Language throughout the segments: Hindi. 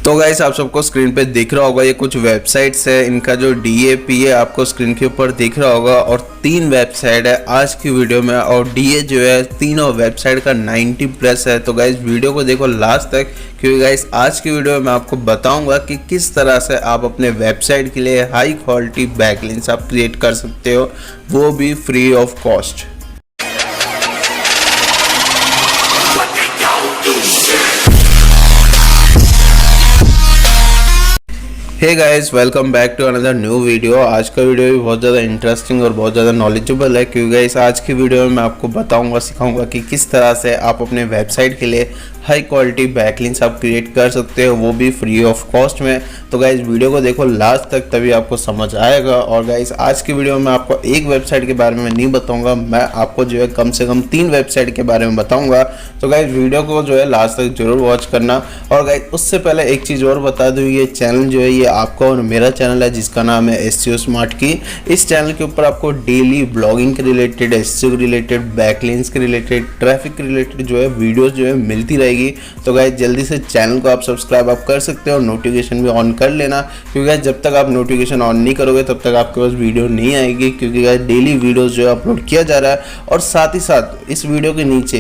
तो गाइस आप सबको स्क्रीन पे दिख रहा होगा, ये कुछ वेबसाइट्स है। इनका जो DAP है आपको स्क्रीन के ऊपर दिख रहा होगा और 3 वेबसाइट है आज की वीडियो में। और DA जो है तीनों वेबसाइट का 90+ है। तो गाइस वीडियो को देखो लास्ट तक, क्योंकि गाइस आज की वीडियो में मैं आपको बताऊंगा कि किस तरह से आप अपने वेबसाइट के लिए हाई क्वालिटी बैकलिंक्स आप क्रिएट कर सकते हो, वो भी free of cost. Hey guys, welcome back to another new video. आज का वीडियो भी बहुत ज़्यादा इंटरेस्टिंग और बहुत ज़्यादा नॉलेजेबल है, क्योंकि गाइस आज की वीडियो में मैं आपको बताऊंगा, सिखाऊंगा कि किस तरह से आप अपने वेबसाइट के लिए हाई क्वालिटी बैकलिंक्स आप क्रिएट कर सकते हो, वो भी फ्री ऑफ कॉस्ट में। तो गाइस वीडियो को देखो लास्ट तक, तभी आपको समझ आएगा। और गाइस आज की वीडियो में आपको एक वेबसाइट के बारे में नहीं बताऊंगा, मैं आपको जो है कम से कम 3 वेबसाइट के बारे में बताऊंगा। तो गाइस वीडियो को जो है लास्ट तक जरूर वॉच करना। और गाइस उससे पहले एक चीज़ और बता दूँ, ये चैनल जो है ये आपका और मेरा चैनल है, जिसका नाम है SEO स्मार्ट की। इस चैनल के ऊपर आपको डेली ब्लॉगिंग के रिलेटेड, SEO के रिलेटेड, बैकलिंक्स के रिलेटेड, ट्रैफिक के रिलेटेड जो है वीडियोस जो है मिलती रहेगी। तो गाइस जल्दी से चैनल को आप सब्सक्राइब आप कर सकते हो और नोटिफिकेशन भी ऑन कर लेना, क्योंकि गाइस जब तक आप नोटिफिकेशन ऑन नहीं करोगे तब तक आपके पास वीडियो नहीं आएगी, क्योंकि गाइस डेली वीडियोस जो है अपलोड किया जा रहा है। और साथ ही साथ इस वीडियो के नीचे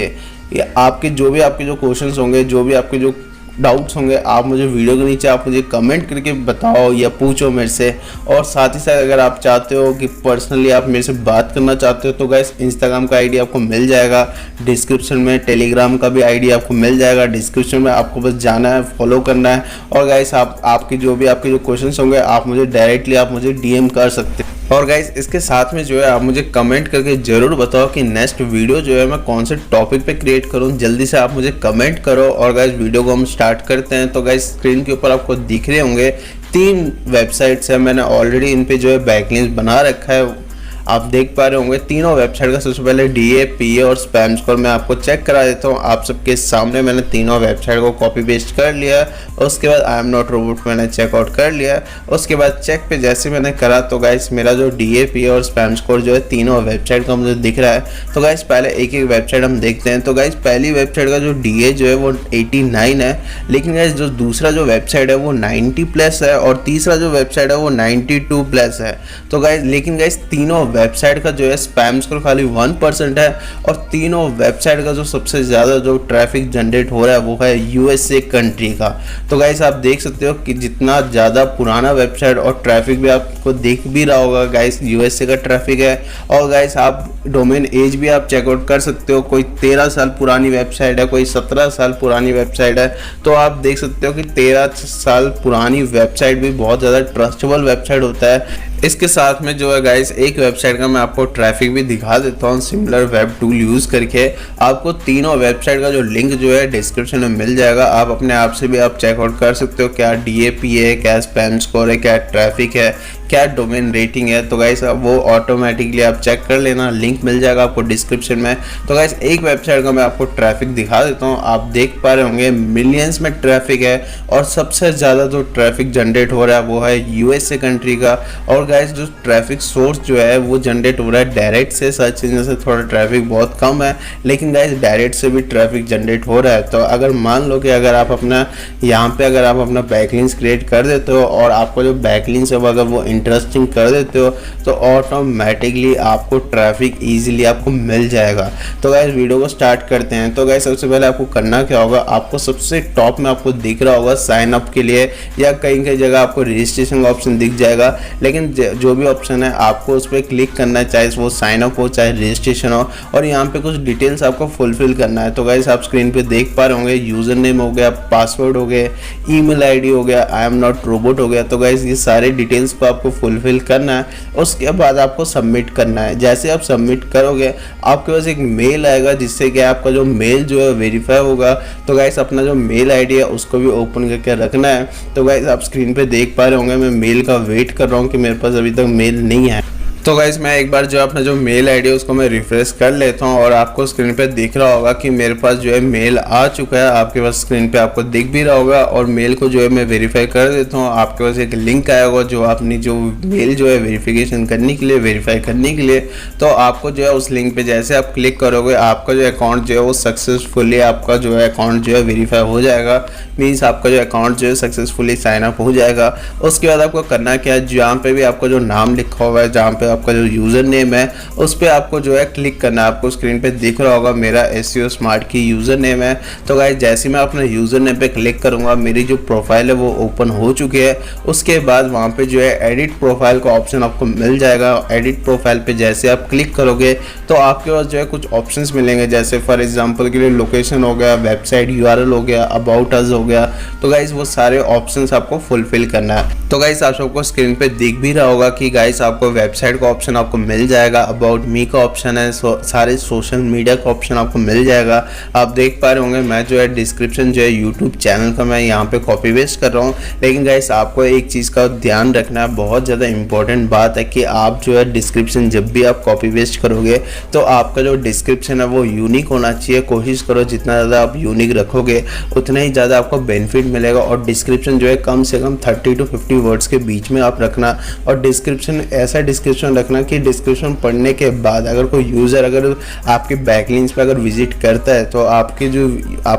ये आपके जो क्वेश्चंस होंगे, जो भी आपके जो डाउट्स होंगे, आप मुझे वीडियो के नीचे आप मुझे कमेंट करके बताओ या पूछो मेरे से। और साथ ही साथ अगर आप चाहते हो कि पर्सनली आप मेरे से बात करना चाहते हो, तो गाइस इंस्टाग्राम का आईडी आपको मिल जाएगा डिस्क्रिप्शन में, टेलीग्राम का भी आईडी आपको मिल जाएगा डिस्क्रिप्शन में। आपको बस जाना है, फॉलो करना है। और गाइस आपके जो क्वेश्चंस होंगे आप मुझे डायरेक्टली आप मुझे DM कर सकते हैं। और गाइस इसके साथ में जो है आप मुझे कमेंट करके ज़रूर बताओ कि नेक्स्ट वीडियो जो है मैं कौन से टॉपिक पे क्रिएट करूं। जल्दी से आप मुझे कमेंट करो। और गाइस वीडियो को हम स्टार्ट करते हैं। तो गाइस स्क्रीन के ऊपर आपको दिख रहे होंगे 3 वेबसाइट्स है, मैंने ऑलरेडी इन पे जो है बैकलिंक्स बना रखा है, आप देख पा रहे होंगे। तीनों वेबसाइट का सबसे पहले DA, PA और स्पैम स्कोर मैं आपको चेक करा देता हूँ। आप सबके सामने मैंने तीनों वेबसाइट को कॉपी पेस्ट कर लिया। उसके बाद आई एम नॉट रोबोट मैंने चेकआउट कर लिया। उसके बाद चेक पे जैसे मैंने करा, तो गाइस मेरा जो DA, PA और स्पैम स्कोर जो है तीनों वेबसाइट का मुझे दिख रहा है। तो गाइस पहले एक एक वेबसाइट हम देखते हैं। तो गाइस पहली वेबसाइट का जो DA जो है वो 89 है, लेकिन गाइस जो दूसरा जो वेबसाइट है वो 90+ है और तीसरा जो वेबसाइट है वो 92+ है। तो गाइस लेकिन गाइस तीनों वेबसाइट का जो है स्पैम स्कोर खाली 1% है। और तीनों वेबसाइट का जो सबसे ज़्यादा जो ट्रैफिक जनरेट हो रहा है वो है USA कंट्री का। तो गाइस आप देख सकते हो कि जितना ज़्यादा पुराना वेबसाइट और ट्रैफिक भी आपको दिख भी रहा होगा, गाइस USA का ट्रैफिक है। और गाइस आप डोमेन एज भी आप चेकआउट कर सकते हो, कोई 13 साल पुरानी वेबसाइट है, कोई 17 साल पुरानी वेबसाइट है। तो आप देख सकते हो कि 13 साल पुरानी वेबसाइट भी बहुत ज़्यादा ट्रस्टेबल वेबसाइट होता है। इसके साथ में जो है गाइस एक वेबसाइट का मैं आपको ट्रैफिक भी दिखा देता हूँ सिमिलर वेब टूल यूज़ करके। आपको तीनों वेबसाइट का जो लिंक जो है डिस्क्रिप्शन में मिल जाएगा। आप अपने आप से भी आप चेकआउट कर सकते हो क्या DAP है, क्या स्पैम स्कोर है, क्या ट्रैफिक है, क्या डोमेन रेटिंग है। तो गाइस वो ऑटोमेटिकली आप चेक कर लेना, लिंक मिल जाएगा आपको डिस्क्रिप्शन में। तो गाइस एक वेबसाइट का मैं आपको ट्रैफिक दिखा देता हूँ। आप देख पा रहे होंगे मिलियंस में ट्रैफिक है और सबसे ज़्यादा जो ट्रैफिक जनरेट हो रहा है वो है USA कंट्री का। और गाइस जो ट्रैफिक सोर्स जो है वो जनरेट हो रहा है डायरेक्ट से, सर्च इंजन से थोड़ा ट्रैफिक बहुत कम है, लेकिन गाइस डायरेक्ट से भी ट्रैफिक जनरेट हो रहा है। तो अगर मान लो कि अगर आप अपना यहाँ पे अगर आप अपना बैकलिंक्स क्रिएट कर देते हो और आपको जो बैकलिंक्स है अगर वो इंटरेस्टिंग कर देते हो, तो ऑटोमेटिकली आपको ट्रैफिक ईजिली आपको मिल जाएगा। तो गाइस वीडियो को स्टार्ट करते हैं। तो गाइस सबसे पहले आपको करना क्या होगा, आपको सबसे टॉप में आपको दिख रहा होगा साइन अप के लिए, या कहीं कहीं जगह आपको रजिस्ट्रेशन का ऑप्शन दिख जाएगा। लेकिन जो भी ऑप्शन है आपको उस पर क्लिक करना है, चाहे वो साइन अप हो चाहे रजिस्ट्रेशन हो। और यहाँ पे कुछ डिटेल्स आपको फुलफिल करना है। तो गाइस आप स्क्रीन पे देख पा रहे होंगे यूजर नेम हो गया, पासवर्ड हो गया, ईमेल आईडी हो गया, आई एम नॉट रोबोट हो गया। तो गाइस ये सारे डिटेल्स को आपको फुलफिल करना है। उसके बाद आपको सबमिट करना है। जैसे आप सबमिट करोगे आपके पास एक मेल आएगा, जिससे कि आपका जो मेल जो है वेरीफाई होगा। तो गाइस अपना जो मेल आईडी है उसको भी ओपन करके रखना है। तो गाइस आप स्क्रीन पे देख पा रहे होंगे मैं मेल का वेट कर रहा हूँ कि मेरे पास अभी तक मेल नहीं है। तो गाइस मैं एक बार जो अपना जो मेल आईडी है उसको मैं रिफ्रेश कर लेता हूँ और आपको स्क्रीन पे दिख रहा होगा कि मेरे पास जो है मेल आ चुका है। आपके पास स्क्रीन पे आपको दिख भी रहा होगा और मेल को जो है मैं वेरीफाई कर देता हूँ। आपके पास एक लिंक आया होगा जो अपनी जो मेल जो है वेरिफिकेशन करने के लिए, वेरीफाई करने के लिए, तो आपको जो है उस लिंक पे जैसे आप क्लिक करोगे आपका जो अकाउंट जो है वो सक्सेसफुली आपका जो है अकाउंट जो है वेरीफाई हो जाएगा। मीन्स आपका जो अकाउंट जो है सक्सेसफुली साइन अप हो जाएगा। उसके बाद आपको करना क्या है, जहाँ पे भी आपका जो नाम लिखा हुआ है, जहाँ पे आपका जो यूज़र नेम है उस पर आपको जो है क्लिक करना है। आपको स्क्रीन पे दिख रहा होगा मेरा SEO स्मार्ट की यूज़र नेम है। तो गाइस जैसे मैं अपने यूज़र नेम पे क्लिक करूँगा मेरी जो प्रोफाइल है वो ओपन हो चुकी है। उसके बाद वहाँ पे जो है एडिट प्रोफाइल का ऑप्शन आपको मिल जाएगा। एडिट प्रोफाइल पे जैसे आप क्लिक करोगे तो आपके पास जो है कुछ ऑप्शंस मिलेंगे, जैसे फॉर एग्जांपल के लिए लोकेशन हो गया, वेबसाइट URL हो गया, अबाउट अस हो गया। तो गाइस वो सारे ऑप्शंस आपको फुलफिल करना है। तो गाइस आप सबको स्क्रीन पे दिख भी रहा होगा कि गाइस आपको वेबसाइट का ऑप्शन आपको मिल जाएगा, अबाउट मी का ऑप्शन है, सारे सोशल मीडिया का ऑप्शन आपको मिल जाएगा। आप देख पा रहे होंगे मैं जो है डिस्क्रिप्शन जो है यूट्यूब चैनल का मैं यहाँ पे कॉपी पेस्ट कर रहा हूँ। लेकिन गाइस आपको एक चीज़ का ध्यान रखना है, बहुत ज़्यादा इंपॉर्टेंट बात है कि आप जो है डिस्क्रिप्शन जब भी आप कॉपी पेस्ट करोगे तो आपका जो डिस्क्रिप्शन है वो यूनिक होना चाहिए। कोशिश करो जितना ज़्यादा आप यूनिक रखोगे उतना ही ज़्यादा आपको बेनिफिट मिलेगा। और डिस्क्रिप्शन जो है कम से कम 30 to 50 वर्ड्स के बीच में आप रखना। और डिस्क्रिप्शन ऐसा डिस्क्रिप्शन रखना कि डिस्क्रिप्शन पढ़ने के बाद अगर कोई यूज़र अगर आपके बैकलिंक्स पे अगर विजिट करता है तो आपका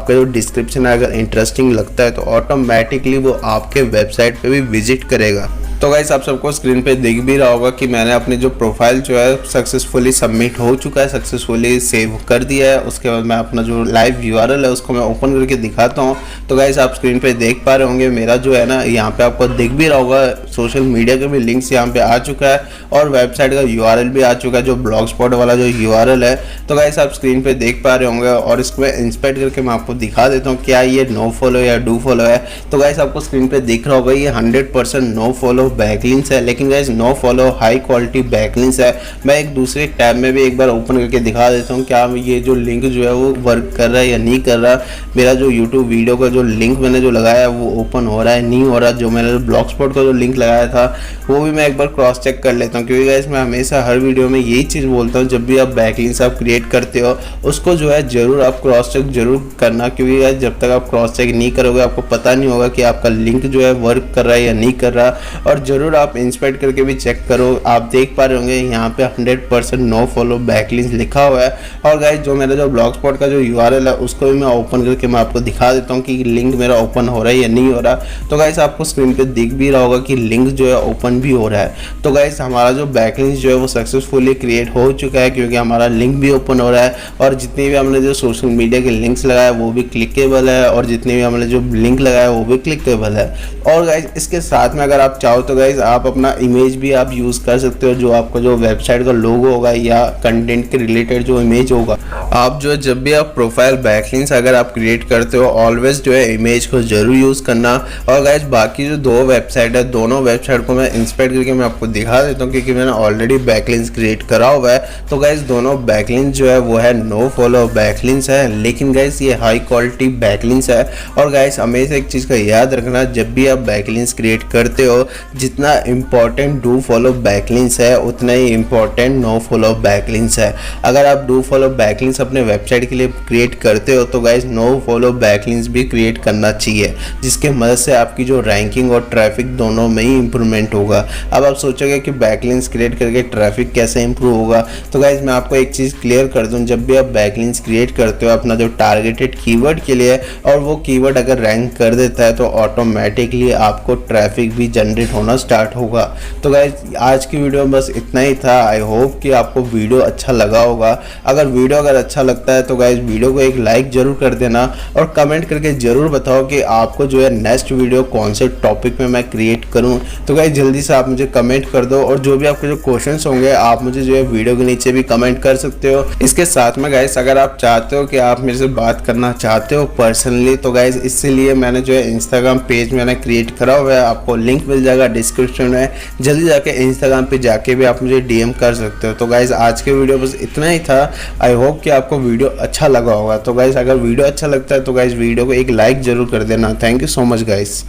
जो डिस्क्रिप्शन है अगर इंटरेस्टिंग लगता है तो ऑटोमेटिकली वो आपके वेबसाइट पे भी विजिट करेगा। तो गाइस आप सबको स्क्रीन पे दिख भी रहा होगा कि मैंने अपनी जो प्रोफाइल जो है सक्सेसफुली सबमिट हो चुका है, सक्सेसफुली सेव कर दिया है। उसके बाद मैं अपना जो लाइव URL है उसको मैं ओपन करके दिखाता हूँ। तो गाइस आप स्क्रीन पे देख पा रहे होंगे मेरा जो है ना यहाँ पे आपको दिख भी रहा होगा सोशल मीडिया के भी लिंक्स यहाँ पे आ चुका है और वेबसाइट का URL भी आ चुका है, जो ब्लॉग स्पॉट वाला जो URL है। तो गाइस आप स्क्रीन पे देख पा रहे होंगे और इसको मैं इंस्पेक्ट करके मैं आपको दिखा देता हूँ क्या ये नो फॉलो या डू फॉलो है। तो गाइस आपको स्क्रीन पे दिख रहा होगा ये 100% नो फॉलो बैकलिंक्स है, लेकिन guys no follow high quality backlinks है। मैं एक दूसरे टैब में भी एक बार ओपन करके दिखा देता हूँ क्या ये जो लिंक जो है वो वर्क कर रहा है या नहीं कर रहा। मेरा जो यूट्यूब वीडियो का जो लिंक मैंने जो लगाया है वो ओपन हो रहा है नहीं हो रहा। जो मैंने ब्लॉग स्पॉट का जो लिंक लगाया था वो भी मैं एक बार क्रॉस चेक कर लेता हूँ, क्योंकि गाइस मैं हमेशा हर वीडियो में यही चीज़ बोलता हूँ जब भी आप बैकलिंक्स आप क्रिएट करते हो उसको जो है जरूर आप क्रॉस चेक जरूर करना, क्योंकि गाइस जब तक आप क्रॉस चेक नहीं करोगे आपको पता नहीं होगा कि आपका लिंक जो है वर्क कर रहा है या नहीं कर रहा। और जरूर आप इंस्पेक्ट करके भी चेक करो। आप देख पा रहे होंगे यहाँ पे 100% नो फॉलो बैकलिंक्स लिखा हुआ है। और गाइस जो मेरा जो ब्लॉग स्पॉट का जो URL है उसको भी मैं ओपन करके मैं आपको दिखा देता हूँ कि लिंक मेरा ओपन हो रहा है या नहीं हो रहा। तो गाइस आपको स्क्रीन पे दिख भी रहा होगा कि लिंक जो है ओपन भी हो रहा है। तो गाइस हमारा जो बैकलिंक्स जो है वो सक्सेसफुली क्रिएट हो चुका है, क्योंकि हमारा लिंक भी ओपन हो रहा है और जितने भी हमने जो सोशल मीडिया के लिंक्स लगाए वो भी क्लिकेबल है और जितने भी हमने जो लिंक लगाया वो भी क्लिकेबल है। और गाइस इसके साथ में अगर आप चाहो तो गाइस आप अपना इमेज भी आप यूज़ कर सकते हो, जो आपका जो वेबसाइट का लोगो होगा या कंटेंट के रिलेटेड जो इमेज होगा। आप जो जब भी आप प्रोफाइल बैकलिंक्स अगर आप क्रिएट करते हो ऑलवेज जो है इमेज को जरूर यूज़ करना। और गाइस बाकी जो दो वेबसाइट है दोनों वेबसाइट को मैं इंस्पेक्ट करके मैं आपको दिखा देता हूँ, क्योंकि मैंने ऑलरेडी बैकलिंक्स क्रिएट करा हुआ है। तो गाइस दोनों बैकलिंक्स जो है वो है नो फॉलो बैकलिंक्स है, लेकिन गाइस ये हाई क्वालिटी बैकलिंक्स है। और गाइस हमेशा एक चीज़ का याद रखना, जब भी आप बैकलिंक्स क्रिएट करते हो जितना इंपॉर्टेंट डू फॉलो बैकलिंक्स है उतना ही इंपॉर्टेंट नो फॉलो बैकलिंक्स है। अगर आप डू फॉलो बैकलिंक्स अपने वेबसाइट के लिए क्रिएट करते हो तो गाइस नो फॉलो बैकलिंक्स भी क्रिएट करना चाहिए, जिसके मदद से आपकी जो रैंकिंग और ट्रैफिक दोनों में ही इंप्रूवमेंट होगा। अब आप सोचोगे कि बैकलिंक्स क्रिएट करके ट्रैफिक कैसे इंप्रूव होगा, तो गाइस मैं आपको एक चीज़ क्लियर कर दूं, जब भी आप बैकलिंक्स क्रिएट करते हो अपना जो टारगेटेड कीवर्ड के लिए और वो कीवर्ड अगर रैंक कर देता है तो ऑटोमेटिकली आपको ट्रैफिक भी जनरेट होना स्टार्ट होगा। तो गाइस आज की वीडियो में बस इतना ही था। आई होप कि आपको वीडियो अच्छा लगा होगा। अगर वीडियो अच्छा लगता है तो गाइस वीडियो को एक लाइक जरूर कर देना और कमेंट करके जरूर बताओ कि आपको जो है नेक्स्ट वीडियो कौन से टॉपिक में मैं क्रिएट करूं। तो गाइस जल्दी से आप मुझे कमेंट कर दो और जो भी आपके जो क्वेश्चंस होंगे आप मुझे जो है वीडियो के नीचे भी कमेंट कर सकते हो। इसके साथ में गाइस अगर आप चाहते हो कि आप मेरे से बात करना चाहते हो पर्सनली तो गाइस इसलिए मैंने जो है इंस्टाग्राम पेज मैंने क्रिएट करा हुआ है, आपको लिंक मिल जाएगा डिस्क्रिप्शन में। जल्दी जाके इंस्टाग्राम पे जाके भी आप मुझे DM कर सकते हो। तो गाइस आज के वीडियो बस इतना ही था। आई होप कि आपको वीडियो अच्छा लगा होगा। तो गाइस अगर वीडियो अच्छा लगता है तो गाइस वीडियो को एक लाइक जरूर कर देना। Thank you so much guys.